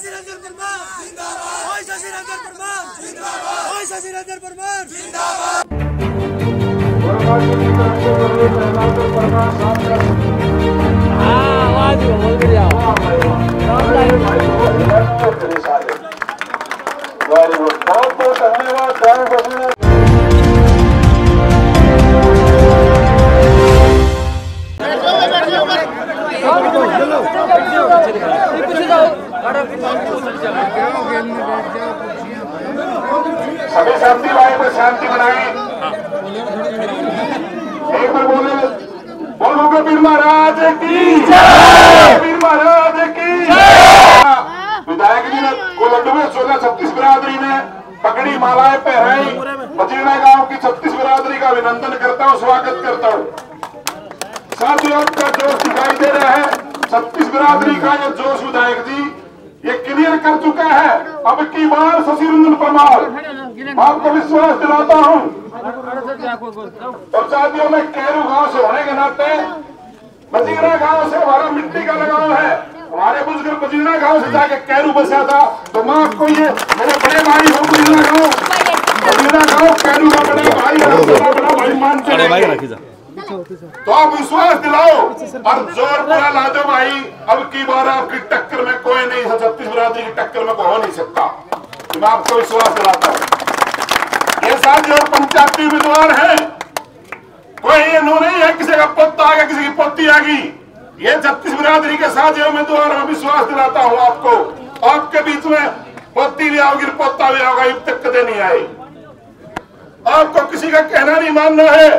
शशिरंजन परमार जिंदाबाद, ओए शशिरंजन परमार जिंदाबाद, ओए शशिरंजन परमार जिंदाबाद। आवाज बोल दिया। बहुत बहुत धन्यवाद। सभी शांति भाई में शांति बनाई। एक बार बोलोगे वीर महाराज की जय, वीर महाराज की जय। विधायक जी ने को लड्डू में 16-36 बिरादरी ने पकड़ी मालाएं पहनाई। बजीड़ा गांव की 36 बिरादरी का अभिनंदन करता हूँ, स्वागत करता हूँ। साथियों आपका जोश दिखाई दे रहा है। 36 बिरादरी का ये जोश विधायक जी ये क्लियर कर चुका है। अब की बार शशिरंजन परमार आपको विश्वास दिलाता हूँ। और साथियों में कैरू गांव से होने के नाते बजीरा गांव से हमारा मिट्टी का लगाव है। हमारे बुजुर्ग बजीरा गांव से जाके कैरू बसा था, तो मैं आपको ये मेरे बड़े भाई हो बजीरा गांव कैरू का बड़ा भाई मानते हैं। तो आप विश्वास दिलाओ और जोर पूरा ला दो भाई। अब की बार आपकी टक्कर में कोई नहीं है, 36 बिरादरी की टक्कर में कोई हो नहीं सकता। मैं आपको विश्वास दिलाता हूँ। ये साथ जो पंचायती उम्मीदवार है, कोई ये नो नहीं है किसी का पोता आ गया, किसी की पोती आ गई। ये 36 बिरादरी के साथ जो उम्मीदवार मैं विश्वास दिलाता हूँ आपको। आपके बीच में पोती भी आओगी, पोता भी आओगा, अब तक कदे नहीं आई। आपको किसी का कहना नहीं मानना है।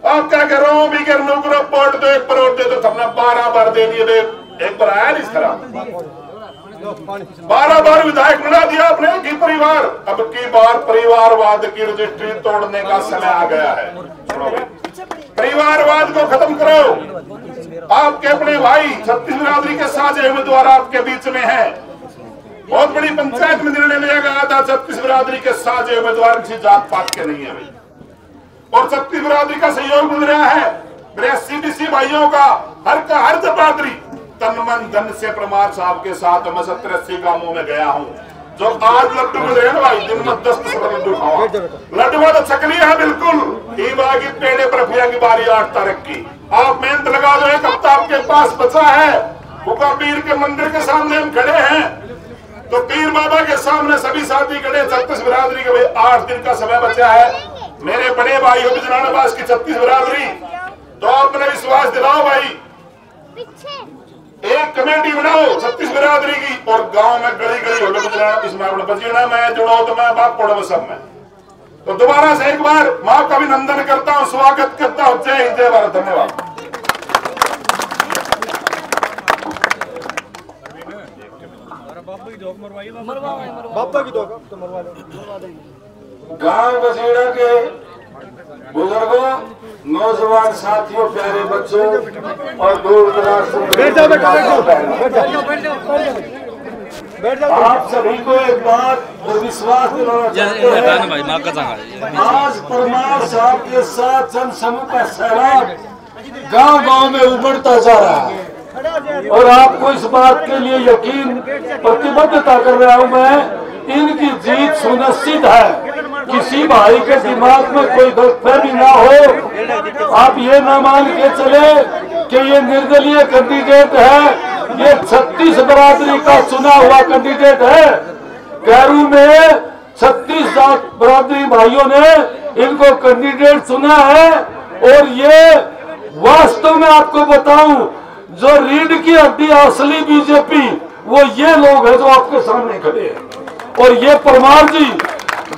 आप क्या कह रहे हो भी कर नो करो पोर्ट दो, एक परोट दे तो तुमने 12 बार दे दिए, एक बार आया नहीं खराब। 12 बार विधायक बना दिया आपने की परिवार। अब की बार परिवारवाद की रजिस्ट्री तोड़ने का समय आ गया है। परिवारवाद को खत्म करो। आपके अपने भाई 36 बिरादरी के साझे उम्मीदवार आपके बीच में है। बहुत बड़ी पंचायत में निर्णय लिया गया था 36 बिरादरी के साझे उम्मीदवार किसी जात पात के नहीं है और 36 बिरादरी का सहयोग मिल रहा है। मेरे सीबीसी भाइयों का हर बिरादरी तन मन धन से परमार साहब के साथ मैं 70-80 गांवों में गया हूँ। जो आज लड्डू मिल रहे हैं भाई, दिन में 10 लड्डू खाओ। लड्डू तो चकली है बिल्कुल। ईबा की पेड़े पर फिया की बारी 8 तारीख की। आप मेहनत लगा दो, एक हफ्ता आपके पास बचा है। बुका पीर के मंदिर के सामने हम खड़े हैं, तो पीर बाबा के सामने सभी साथी खड़े। 36 बिरादरी के भाई 8 दिन का समय बचा है। मेरे बड़े भाई हो बिजनानाबाद की 36 बिरादरी, तो आप मेरा विश्वास दिलाओ भाई। एक कमेटी बनाओ 36 बिरादरी की और गांव में गली गली हो इसमें बजीना में जुड़ो तो मैं बाप पड़ो सब में। तो दोबारा से एक बार मां का अभिनंदन करता हूं, स्वागत करता हूं। जय हिंद, जय भारत, धन्यवाद। बापा की दो तो मरवा देंगे। गांव बसीड़ा के बुजुर्गों, नौजवान साथियों, प्यारे बच्चों और दूर दराज से आप सभी को एक बात और विश्वास दिलाना चाहते हैं। आज परमार साहब के साथ जन समूह का सैलाब गांव गांव में उमड़ता जा रहा है और आपको इस बात के लिए यकीन प्रतिबद्धता कर रहा हूं मैं। इनकी जीत सुनिश्चित है। किसी भाई के दिमाग में कोई गलतफहमी ना हो। आप ये ना मान के चले कि ये निर्दलीय कैंडिडेट है। ये 36 बिरादरी का चुना हुआ कैंडिडेट है। कैरू में 36 जात बिरादरी भाइयों ने इनको कैंडिडेट चुना है। और ये वास्तव में आपको बताऊं, जो रीढ़ की हड्डी असली बीजेपी वो ये लोग हैं जो आपके सामने खड़े हैं। और ये परमार जी,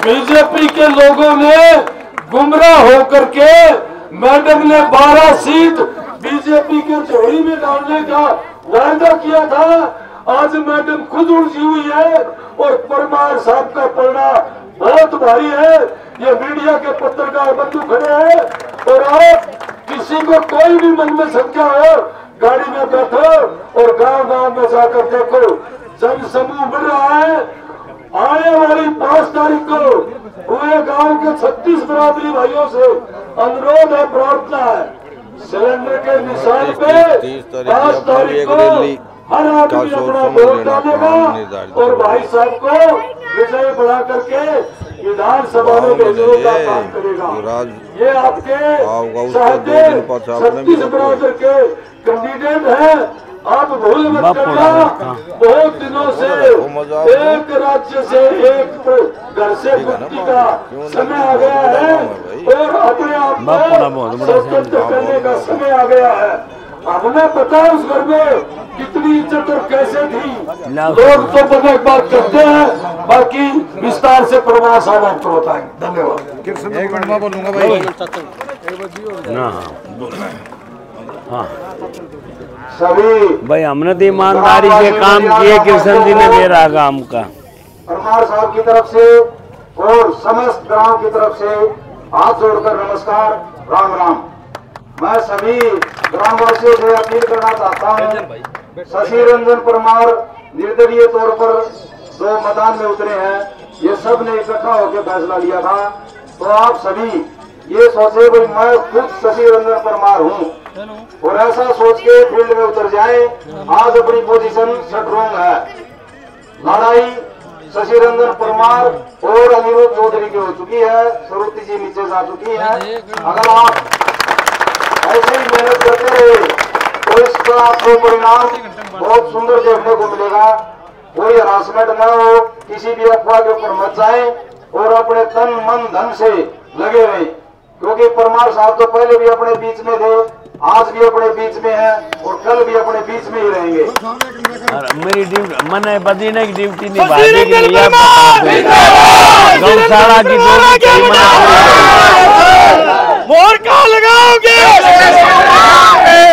बीजेपी के लोगों ने गुमराह होकर के मैडम ने 12 सीट बीजेपी के झोली में डालने का वायदा किया था। आज मैडम खुद उलझी हुई है और परमार साहब का पलड़ा बहुत भारी है। ये मीडिया के पत्रकार बंधु खड़े हैं और आप किसी को कोई भी मन में शंका हो, गाड़ी में बैठो और गांव गांव में जाकर देखो। जन समूह मिल रहा है। आने वाली 5 तारीख को पूरे गांव के 36 बिरादरी भाइयों से अनुरोध है, प्रार्थना है, सिलेंडर के निशान पे 5 तारीख को हर आदमी अपना वोट डालेगा और भाई साहब को विजय बना करके विधानसभा में भेजने का काम करेगा। ये आपके सहदेव 36 बरादर के कैंडिडेट हैं। आप भूल मत करना, बहुत दिनों से एक राज्य से एक घर से मुक्ति का समय आ गया है और अपने आप को स्वतंत्र करने का समय आ गया है। हमें पता है उस घर में कितनी इज्जत और कैसे थी। लोग तो बने एक बात करते हैं, बाकी विस्तार से परमार साहब आपको बताएंगे। धन्यवाद। एक मिनट में बोलूंगा भाई। हाँ सभी भाई हमने तो ईमानदारी से काम किए, कृष्ण जी ने मेरा काम का। परमार साहब की तरफ से और समस्त ग्राम की तरफ से हाथ जोड़कर नमस्कार, राम राम। मैं सभी ग्रामवासियों से अपील करना चाहता हूँ, शशि रंजन परमार निर्दलीय तौर पर जो मैदान में उतरे हैं, ये सब ने इकट्ठा होकर फैसला लिया था। तो आप सभी ये सोचे भाई मैं खुद शशि रंजन परमार हूँ और ऐसा सोच के फील्ड में उतर जाए। आज अपनी पोजीशन स्ट्रॉन्ग है। लड़ाई शशि रंजन परमार और अनिरुद्ध चौधरी की हो चुकी है, सरुति जी नीचे जा चुकी है। अगर आप ऐसे ही मेहनत करते रहे तो इसका आपको परिणाम बहुत सुंदर देखने को मिलेगा। कोई हरासमेंट न हो, किसी भी अफवाह के ऊपर मत जाए और अपने तन मन धन से लगे रहे, क्योंकि परमार साहब तो पहले भी अपने बीच में थे, आज भी अपने बीच में हैं और कल भी अपने बीच में ही रहेंगे। मेरी ड्यूटी मैंने बदीने की ड्यूटी निभाने के लिए गौशाला की मोर कहाँ लगाओगे,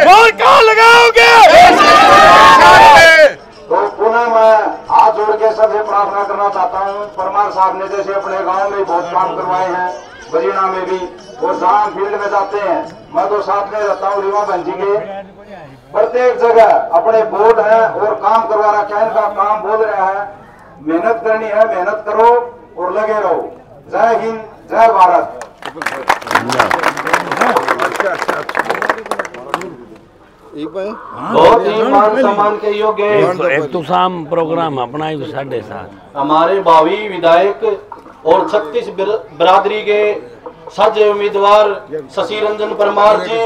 मोर कहाँ लगाओगे। तो पुनः मैं हाथ जोड़ के सबसे प्रार्थना करना चाहता हूँ। परमार साहब ने जैसे अपने गांव में बहुत काम करवाए हैं, बजीना में भी, और जहाँ फील्ड में जाते हैं, मैं तो साथ में रहता हूँ रीवा बंजी के, प्रत्येक जगह अपने बोर्ड है और काम करवाना, कहने का काम बोल रहा है। मेहनत करनी है, मेहनत करो और लगे रहो। जय हिंद, जय भारत। बहुत ही मान सम्मान के योग्य एक तो शाम प्रोग्राम अपना ही 7:30 हमारे भावी विधायक और 36 बिरादरी के सज्ज उम्मीदवार शशि रंजन परमार जी,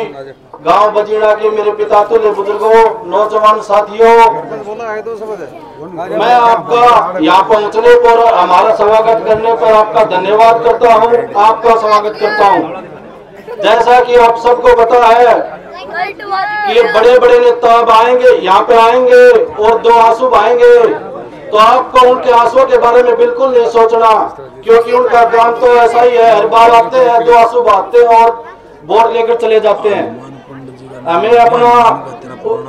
गांव बजीड़ा के मेरे पिता तुल्य बुजुर्गों, नौजवान साथियों, मैं आपका यहाँ पहुँचने पर, हमारा स्वागत करने पर आपका धन्यवाद करता हूँ, आपका स्वागत करता हूँ। जैसा कि आप सबको पता है कि बड़े बड़े नेता अब आएंगे, यहाँ पे आएंगे और दो आंसू बहाएंगे, तो आपको उनके आंसुओं के बारे में बिल्कुल नहीं सोचना, क्योंकि उनका काम तो ऐसा ही है, हर बार आते हैं, दो आंसू बहाते हैं और वोट लेकर चले जाते हैं। हमें अपना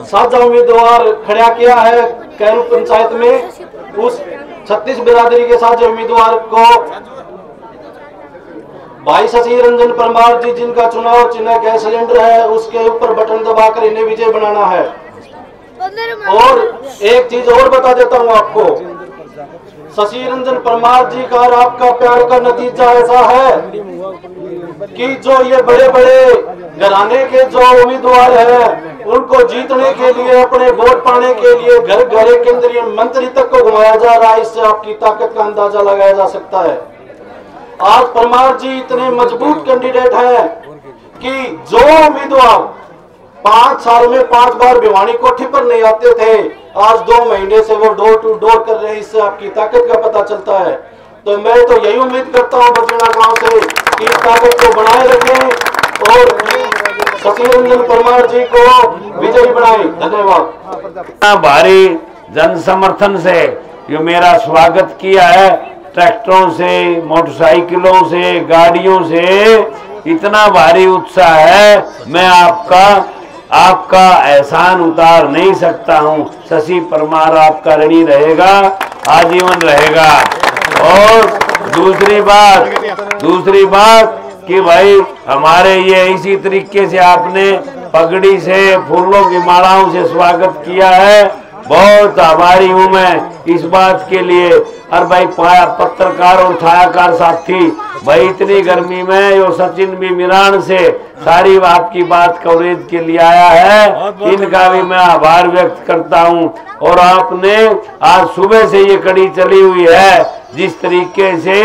साझा उम्मीदवार खड़ा किया है कैरू पंचायत में, उस 36 बिरादरी के साझा उम्मीदवार को भाई शशि रंजन परमार जी, जिनका चुनाव चिन्ह गैस सिलेंडर है, उसके ऊपर बटन दबाकर इन्हें विजय बनाना है। और एक चीज और बता देता हूँ आपको, शशि रंजन परमार जी का और आपका प्यार का नतीजा ऐसा है कि जो ये बड़े बड़े घराने के जो उम्मीदवार हैं, उनको जीतने के लिए, अपने वोट पाने के लिए घर घर केंद्रीय मंत्री तक को घुमाया जा रहा है। इससे आपकी ताकत का अंदाजा लगाया जा सकता है। आज परमार जी इतने मजबूत कैंडिडेट हैं कि जो उम्मीदवार 5 साल में 5 बार भिवानी कोठी पर नहीं आते थे, आज 2 महीने से वो डोर टू डोर कर रहे हैं। इससे आपकी ताकत का पता चलता है। तो मैं तो यही उम्मीद करता हूँ बजीना गांव से कि इस ताकत को बनाए रखें और शशि रंजन परमार जी को विजयी बनाए। धन्यवाद। भारी जन समर्थन से जो मेरा स्वागत किया है, ट्रैक्टरों से, मोटरसाइकिलों से, गाड़ियों से, इतना भारी उत्साह है, मैं आपका एहसान उतार नहीं सकता हूं। शशि परमार आपका ऋणी रहेगा, आजीवन रहेगा। और दूसरी बात कि भाई हमारे ये इसी तरीके से आपने पगड़ी से, फूलों की मालाओं से स्वागत किया है। बहुत आभारी हूं मैं इस बात के लिए और भाई पाया पत्रकार और छायाकार साथी भाई, इतनी गर्मी में यो सचिन भी मीरान से सारी आपकी बात कवरेज के लिए आया है, इनका भी मैं आभार व्यक्त करता हूं। और आपने आज सुबह से ये कड़ी चली हुई है, जिस तरीके से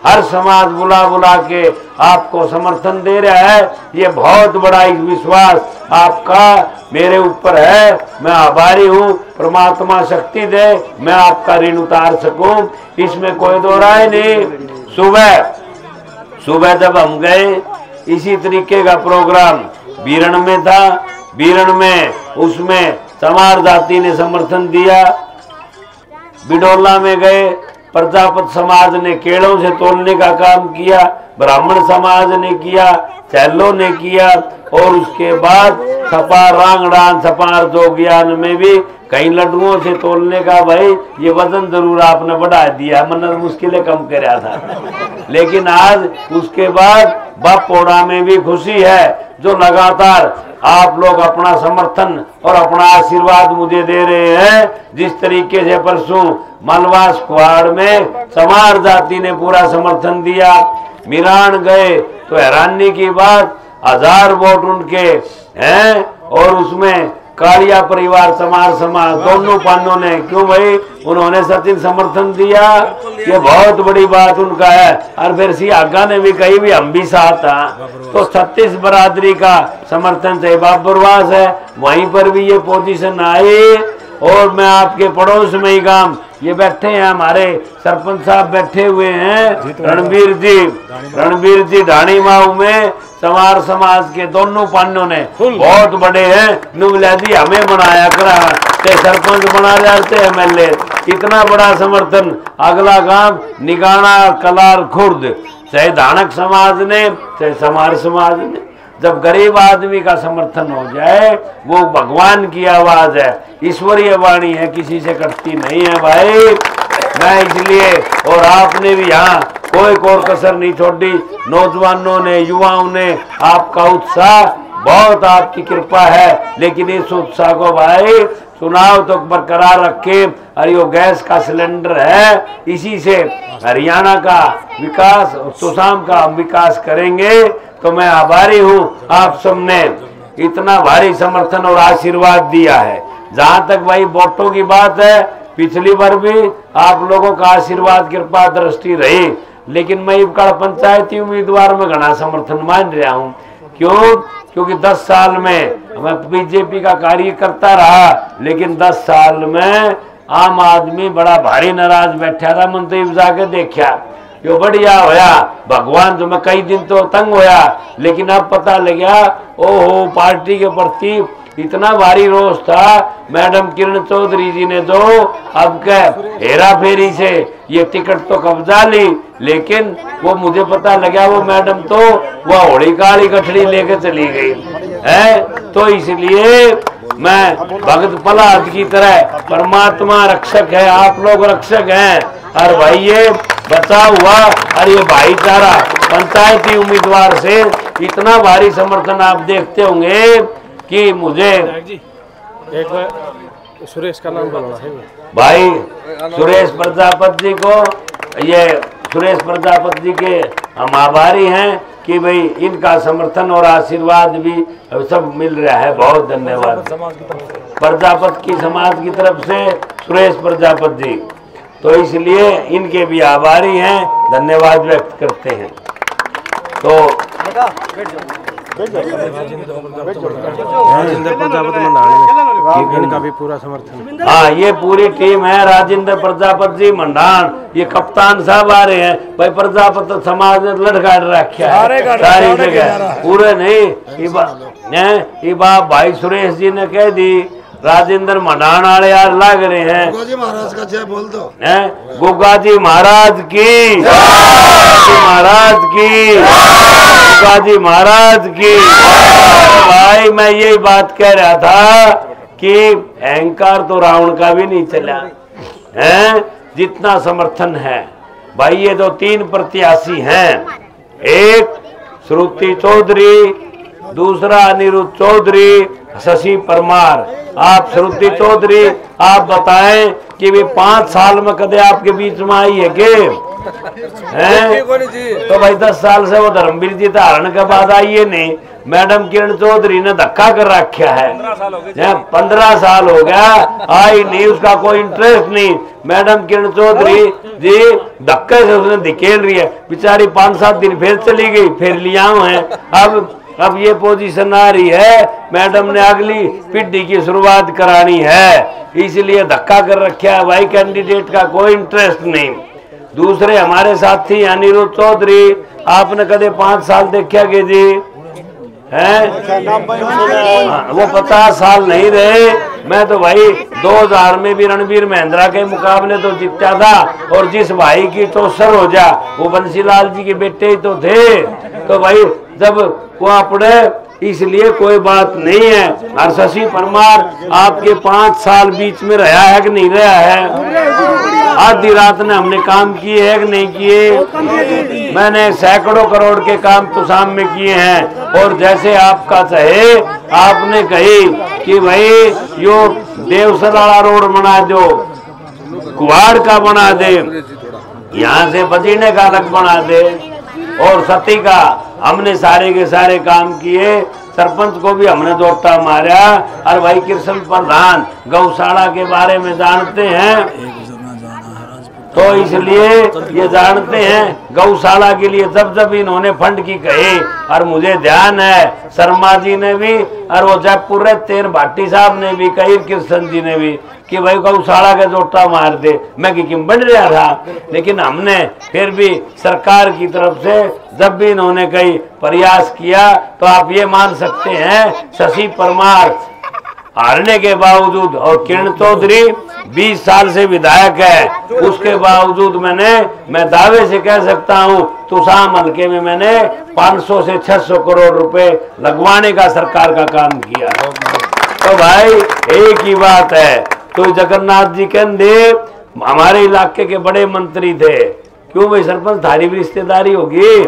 हर समाज बुला बुला के आपको समर्थन दे रहा है, ये बहुत बड़ा एक विश्वास आपका मेरे ऊपर है। मैं आभारी हूँ, परमात्मा शक्ति दे मैं आपका ऋण उतार सकूं, इसमें कोई दो राय नहीं। सुबह जब हम गए, इसी तरीके का प्रोग्राम बीरण में था, बीरण में उसमें चमार जाति ने समर्थन दिया। बिडोला में गए, प्रजापत समाज ने केड़ों से तोलने का काम किया, ब्राह्मण समाज ने किया, चैलो ने किया, और उसके बाद छपार रांगड़ान छपार जोगियान में भी कई लड्डुओं से तोलने का, भाई ये वजन जरूर आपने बढ़ा दिया, मन्नत मुश्किलें कम कराया था। लेकिन आज उसके बाद बापोड़ा में भी खुशी है, जो लगातार आप लोग अपना समर्थन और अपना आशीर्वाद मुझे दे रहे हैं। जिस तरीके से परसों मलवास कुहाड़ में चमार जाति ने पूरा समर्थन दिया, मीरान गए तो हैरानी की बात 1000 वोट उनके हैं, और उसमें कालिया परिवार चमार समाज दोनों पानों ने, क्यों भाई उन्होंने सचिन समर्थन दिया, ये बहुत बड़ी बात उनका है। और फिर सियागा ने भी कही भी हम भी साथ हैं, तो 36 बरादरी का समर्थन से बाबरवास है, वहीं पर भी ये पोजीशन आई। और मैं आपके पड़ोस में ही गांव ये बैठे हैं, हमारे सरपंच साहब बैठे हुए हैं, रणबीर जी ढाणी माऊ में चमार समाज के दोनों पानों ने बहुत बड़े हैं, नुगला जी हमें बनाया करा ते सरपंच बना जाते MLA, इतना बड़ा समर्थन। अगला गांव निगाना कलार खुर्द, चाहे धानक समाज ने चाहे समार समाज ने, जब गरीब आदमी का समर्थन हो जाए, वो भगवान की आवाज है, ईश्वरीय वाणी है, किसी से कटती नहीं है भाई। मैं इसलिए, और आपने भी यहाँ कोई कोर कसर नहीं छोड़ी, नौजवानों ने, युवाओं ने, आपका उत्साह बहुत, आपकी कृपा है। लेकिन इस उत्साह को भाई चुनाव तो बरकरार रखे, और ये गैस का सिलेंडर है, इसी से हरियाणा का विकास, सुशाम का हम विकास करेंगे। तो मैं आभारी हूँ, आप सबने इतना भारी समर्थन और आशीर्वाद दिया है। जहाँ तक भाई वोटों की बात है, पिछली बार भी आप लोगों का आशीर्वाद कृपा दृष्टि रही, लेकिन मैं इबकाड़ पंचायती उम्मीदवार में घना समर्थन मान रहा हूँ। क्यों? क्योंकि 10 साल में मैं बीजेपी का कार्य करता रहा, लेकिन 10 साल में आम आदमी बड़ा भारी नाराज बैठा था। मन तो जाके देखा यो बढ़िया होया, भगवान जो मैं कई दिन तो तंग होया, लेकिन अब पता लगा ओहो पार्टी के प्रति इतना भारी रोष था। मैडम किरण चौधरी जी ने जो अब क्या हेरा फेरी से ये टिकट तो कब्जा ली, लेकिन वो मुझे पता लगा वो मैडम तो वह होड़ी काली गठड़ी लेके चली गई है। तो इसलिए मैं भगत प्रहलाद की तरह, परमात्मा रक्षक है, आप लोग रक्षक हैं, और भाई ये बचा हुआ और ये भाईचारा पंचायती उम्मीदवार से इतना भारी समर्थन आप देखते होंगे कि मुझे एक बार सुरेश का नाम बोलना है भाई, सुरेश प्रजापति जी को, ये सुरेश प्रजापति जी के हम आभारी हैं कि भाई इनका समर्थन और आशीर्वाद भी सब मिल रहा है। बहुत धन्यवाद प्रजापति की समाज की तरफ से सुरेश प्रजापति जी, तो इसलिए इनके भी आभारी हैं, धन्यवाद व्यक्त करते हैं। तो राजेंद्र प्रजापति मंडान इनका भी पूरा समर्थन। हाँ, ये पूरी टीम है। राजेंद्र प्रजापति जी मंडान, ये कप्तान साहब आ रहे हैं भाई। प्रजापति समाज ने लड़का रखा है सारी जगह, पूरे नहीं ये बात भाई सुरेश जी ने कह दी। राजेंद्र मंडान वाले यार लग रहे हैं। गुगा जी महाराज का जय बोल दो। गुगा जी महाराज की, महाराज की, गुगा जी महाराज की। भाई मैं यही बात कह रहा था कि अहंकार तो रावण का भी नहीं चला है, जितना समर्थन है भाई। ये जो 3 प्रत्याशी हैं, एक श्रुति चौधरी, दूसरा अनिरुद्ध चौधरी शशि परमार, आप श्रुति चौधरी, आप बताएं कि वे 5 साल में कदे आपके बीच में आई है के हैं? तो भाई 10 साल से वो धर्मवीर जी धारण के बाद आई है नहीं। मैडम किरण चौधरी ने धक्का कर रखा है, 15 साल हो गया आई नहीं, उसका कोई इंटरेस्ट नहीं। मैडम किरण चौधरी जी धक्के से उसने धकेल रही है, बेचारी 5-7 दिन फिर चली गई, फिर लिया है। अब ये पोजीशन आ रही है, मैडम ने अगली पीढ़ी की शुरुआत करानी है, इसलिए धक्का कर रखा है भाई। कैंडिडेट का कोई इंटरेस्ट नहीं। दूसरे हमारे साथी अनिरुद्ध चौधरी, आपने कदे 5 साल देखा के जी हैं? वो 50 साल नहीं रहे। मैं तो भाई 2000 में भी रणवीर महेंद्रा के मुकाबले तो जीता था, और जिस भाई की तो सर हो जा वो बंसीलाल जी के बेटे ही तो थे। तो भाई जब वो अपने, इसलिए कोई बात नहीं है। और शशि परमार आपके 5 साल बीच में रहा है कि नहीं रहा है? आधी रात ने हमने काम किए हैं कि नहीं किए? मैंने सैकड़ों करोड़ के काम तो सामने किए हैं। और जैसे आपका चाहे, आपने कही कि भाई यो देवसराला रोड बना दो, कुहाड़ का बना दे, यहाँ से बजीने का अलग बना दे, और सती का हमने सारे के सारे काम किए। सरपंच को भी हमने जोटा मारा। और भाई कृष्ण प्रधान गौशाला के बारे में जानते हैं, तो इसलिए ये जानते हैं गौशाला के लिए जब जब इन्होंने फंड की कही, और मुझे ध्यान है शर्मा जी ने भी, और वो जयपुर तेन भाटी साहब ने भी कही, कृष्ण जी ने भी, कि भाई गौशाला का जोटा मार दे। मैं कि बन रहा था, लेकिन हमने फिर भी सरकार की तरफ से जब भी इन्होंने कई प्रयास किया, तो आप ये मान सकते हैं शशि परमार हारने के बावजूद, और किरण चौधरी 20 साल से विधायक है, उसके बावजूद मैं दावे से कह सकता हूँ तुसाम हल्के में मैंने 500 से 600 करोड़ रुपए लगवाने का सरकार का काम किया। तो भाई एक ही बात है। तो जगन्नाथ जी कहते हमारे इलाके के बड़े मंत्री थे, क्यों भाई सरपंच थारी भी रिश्तेदारी होगी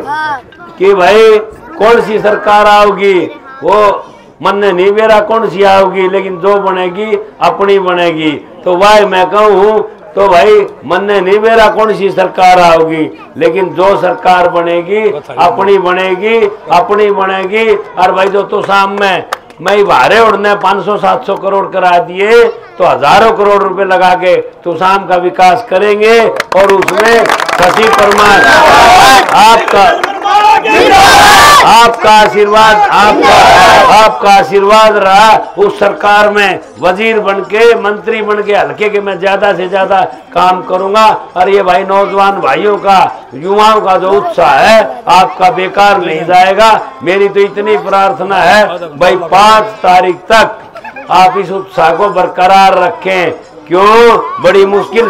कि भाई कौन सी सरकार आओगी, वो मन ने नहीं मेरा कौन सी आओगी, लेकिन जो बनेगी अपनी बनेगी। तो भाई मैं कहूँ, तो भाई मन ने नहीं मेरा कौन सी सरकार आओगी, लेकिन जो सरकार बनेगी अपनी बनेगी, अपनी बनेगी। और भाई जो तो शाम में मैं भारे उड़ने 500-700 करोड़ करा दिए, तो हजारों करोड़ रुपए लगा के तो शाम का विकास करेंगे। और उसमें शशि परमार आपका आशीर्वाद रहा उस सरकार में, वजीर बनके मंत्री बनके हल्के के मैं ज्यादा से ज्यादा काम करूंगा। और ये भाई नौजवान भाइयों का, युवाओं का जो उत्साह है आपका बेकार नहीं जाएगा। मेरी तो इतनी प्रार्थना है भाई 5 तारीख तक आप इस उत्साह को बरकरार रखें। क्यों? बड़ी मुश्किल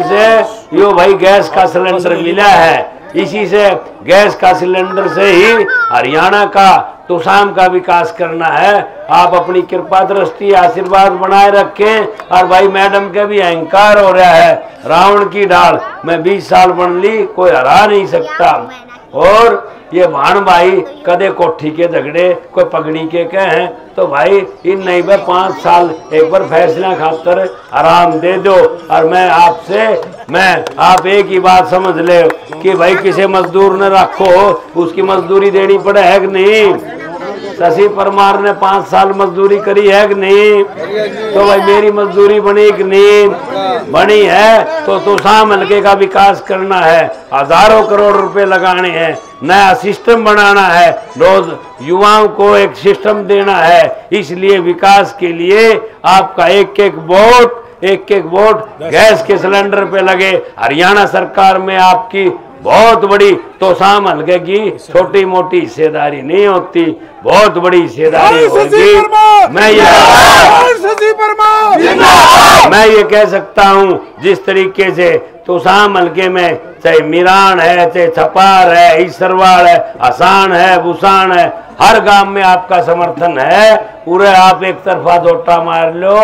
से यो भाई गैस का सिलेंडर मिला है, इसी से गैस का सिलेंडर से ही हरियाणा का तुसाम का विकास करना है। आप अपनी कृपा दृष्टि आशीर्वाद बनाए रखें। और भाई मैडम के भी अहंकार हो रहा है, रावण की ढाल मैं 20 साल बन ली, कोई हरा नहीं सकता। और ये भाण भाई कदे कोठी के झगड़े कोई पगड़ी के हैं, तो भाई इन नहीं भाई 5 साल एक बार फैसला खातर आराम दे दो। और मैं आप एक ही बात समझ ले कि भाई किसी मजदूर ने रखो, उसकी मजदूरी देनी पड़े है कि नहीं? शशि परमार ने 5 साल मजदूरी करी है कि नहीं? तो भाई मेरी मजदूरी बनी कि नहीं बनी है? तो तुसाम हल्के का विकास करना है, हजारों करोड़ रुपए लगाने हैं, नया सिस्टम बनाना है, रोज युवाओं को एक सिस्टम देना है। इसलिए विकास के लिए आपका एक एक वोट गैस के सिलेंडर पे लगे। हरियाणा सरकार में आपकी बहुत बड़ी तुसाम हल्के की छोटी मोटी हिस्सेदारी नहीं होती, बहुत बड़ी हिस्सेदारी होगी। मैं ये कह सकता हूँ जिस तरीके से तुसाम हल्के में चाहे मिरान है, चाहे छपार है, ईसरवाड़ है, हसान है, बुसान है, हर गांव में आपका समर्थन है। पूरे आप एक तरफा जोटा मार लो,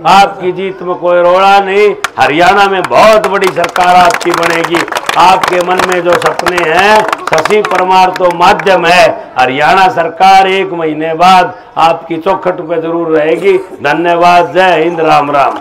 आपकी जीत में कोई रोड़ा नहीं। हरियाणा में बहुत बड़ी सरकार आपकी बनेगी। आपके मन में जो सपने हैं शशि परमार तो माध्यम है। हरियाणा सरकार 1 महीने बाद आपकी चौखट पे जरूर रहेगी। धन्यवाद। जय हिंद। राम राम।